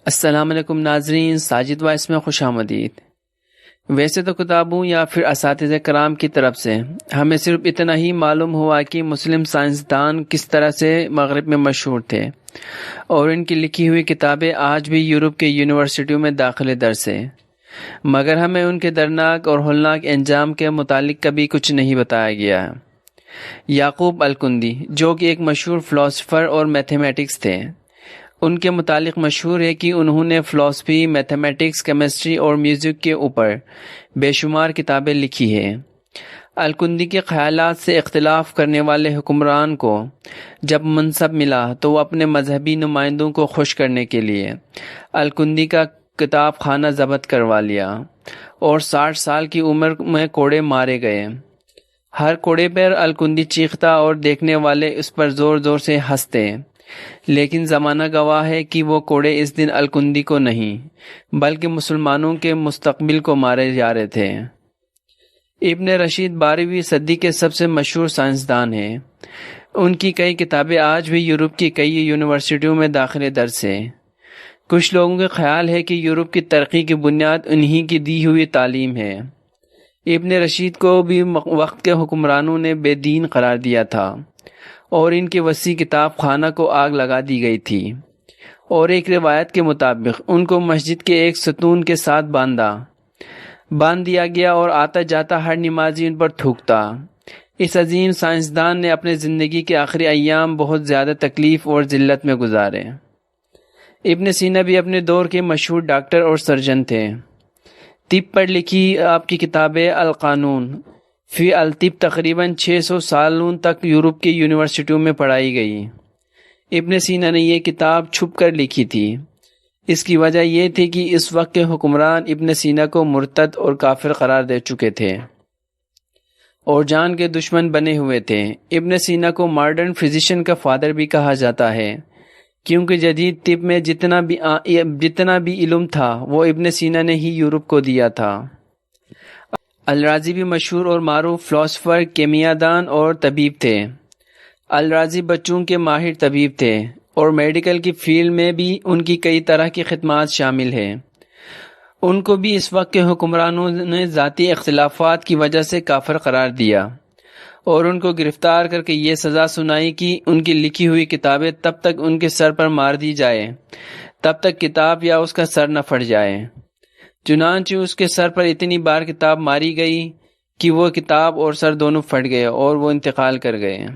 السلام علیکم ناظرین، ساجد وائس میں خوش آمدید۔ ویسے تو کتابوں یا پھر اساتذہ کرام کی طرف سے ہمیں صرف اتنا ہی معلوم ہوا کہ مسلم سائنسدان کس طرح سے مغرب میں مشہور تھے اور ان کی لکھی ہوئی کتابیں آج بھی یورپ کے یونیورسٹیوں میں داخل درس ہیں، مگر ہمیں ان کے درناک اور ہولناک انجام کے متعلق کبھی کچھ نہیں بتایا گیا ہے۔ یعقوب الکندی، جو کہ ایک مشہور فلاسفر اور میتھمیٹکس تھے، ان کے متعلق مشہور ہے کہ انہوں نے فلسفی، میتھمیٹکس، کیمسٹری اور میوزک کے اوپر بے شمار کتابیں لکھی ہیں۔ الکندی کے خیالات سے اختلاف کرنے والے حکمران کو جب منصب ملا تو وہ اپنے مذہبی نمائندوں کو خوش کرنے کے لیے الکندی کا کتاب خانہ ضبط کروا لیا اور 60 سال کی عمر میں کوڑے مارے گئے۔ ہر کوڑے پر الکندی چیختا اور دیکھنے والے اس پر زور زور سے ہنستے، لیکن زمانہ گواہ ہے کہ وہ کوڑے اس دن الکندی کو نہیں بلکہ مسلمانوں کے مستقبل کو مارے جا رہے تھے۔ ابن رشید 12ویں صدی کے سب سے مشہور سائنسدان ہیں۔ ان کی کئی کتابیں آج بھی یورپ کی کئی یونیورسٹیوں میں داخل درس ہیں۔ کچھ لوگوں کا خیال ہے کہ یورپ کی ترقی کی بنیاد انہی کی دی ہوئی تعلیم ہے۔ ابن رشید کو بھی وقت کے حکمرانوں نے بے دین قرار دیا تھا اور ان کی وسیع کتاب خانہ کو آگ لگا دی گئی تھی، اور ایک روایت کے مطابق ان کو مسجد کے ایک ستون کے ساتھ باندھ دیا گیا اور آتا جاتا ہر نمازی ان پر تھوکتا۔ اس عظیم سائنسدان نے اپنے زندگی کے آخری ایام بہت زیادہ تکلیف اور ذلت میں گزارے۔ ابن سینا بھی اپنے دور کے مشہور ڈاکٹر اور سرجن تھے۔ طب پر لکھی آپ کی کتاب القانون فی الطب تقریباً 600 سالوں تک یورپ کی یونیورسٹیوں میں پڑھائی گئی۔ ابن سینا نے یہ کتاب چھپ کر لکھی تھی۔ اس کی وجہ یہ تھی کہ اس وقت کے حکمران ابن سینا کو مرتد اور کافر قرار دے چکے تھے اور جان کے دشمن بنے ہوئے تھے۔ ابن سینا کو ماڈرن فزیشین کا فادر بھی کہا جاتا ہے، کیونکہ جدید طب میں جتنا بھی علم تھا وہ ابن سینا نے ہی یورپ کو دیا تھا۔ الرازی بھی مشہور اور معروف فلاسفر، کیمیاء دان اور طبیب تھے۔ الرازی بچوں کے ماہر طبیب تھے اور میڈیکل کی فیلڈ میں بھی ان کی کئی طرح کی خدمات شامل ہیں۔ ان کو بھی اس وقت کے حکمرانوں نے ذاتی اختلافات کی وجہ سے کافر قرار دیا اور ان کو گرفتار کر کے یہ سزا سنائی کہ ان کی لکھی ہوئی کتابیں تب تک ان کے سر پر مار دی جائے تب تک کتاب یا اس کا سر نہ پھٹ جائے۔ چنانچہ اس کے سر پر اتنی بار کتاب ماری گئی کہ وہ کتاب اور سر دونوں پھٹ گئے اور وہ انتقال کر گئے۔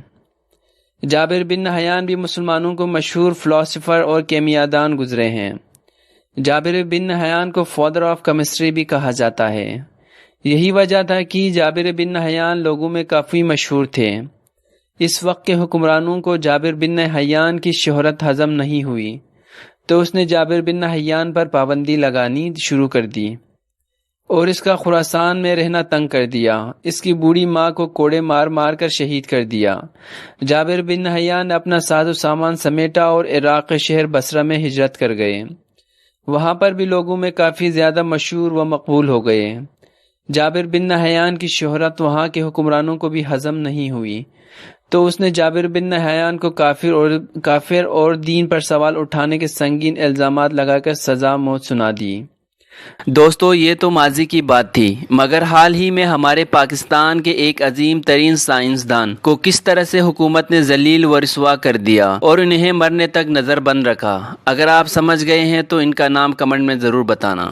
جابر بن حیان بھی مسلمانوں کو مشہور فلاسفر اور کیمیاء دان گزرے ہیں۔ جابر بن حیان کو فادر آف کیمسٹری بھی کہا جاتا ہے۔ یہی وجہ تھا کہ جابر بن حیان لوگوں میں کافی مشہور تھے۔ اس وقت کے حکمرانوں کو جابر بن حیان کی شہرت ہضم نہیں ہوئی تو اس نے جابر بن حیان پر پابندی لگانی شروع کر دی اور اس کا خراسان میں رہنا تنگ کر دیا۔ اس کی بوڑھی ماں کو کوڑے مار مار کر شہید کر دیا۔ جابر بن حیان نے اپنا ساز و سامان سمیٹا اور عراق کے شہر بصرہ میں ہجرت کر گئے۔ وہاں پر بھی لوگوں میں کافی زیادہ مشہور و مقبول ہو گئے۔ جابر بن حیان کی شہرت وہاں کے حکمرانوں کو بھی ہضم نہیں ہوئی تو اس نے جابر بن حیان کو کافر اور دین پر سوال اٹھانے کے سنگین الزامات لگا کر سزا موت سنا دی۔ دوستو، یہ تو ماضی کی بات تھی، مگر حال ہی میں ہمارے پاکستان کے ایک عظیم ترین سائنسدان کو کس طرح سے حکومت نے ذلیل و رسوا کر دیا اور انہیں مرنے تک نظر بند رکھا۔ اگر آپ سمجھ گئے ہیں تو ان کا نام کمنٹ میں ضرور بتانا۔